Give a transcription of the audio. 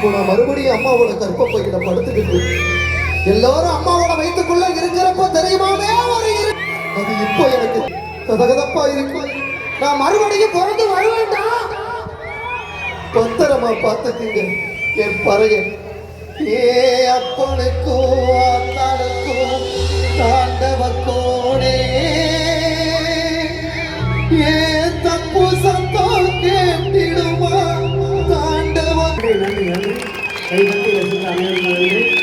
இப்போ நான் மறுபடியும் அம்மாவோட கற்பப்பையில படுத்துக்கிட்டு எல்லாரும் அம்மாவோட வயிற்றுக்குள்ள இருக்கிறப்ப தெரியுமாவே அது இப்போ எனக்கு கதகதப்பா இருக்கும். நான் மறுபடியும் பிறந்து வருவேன்டா. பத்திரமா பார்த்துக்குங்க என் பறையன். ஏ அப்பனுக்கும் அத்தானுக்கும் தாண்டவ கோடே ஏ தப்பு சத்தம் கேட்டிடுமா தாண்டவ. கைப்பற்றி வச்சுட்டு அனைவரும்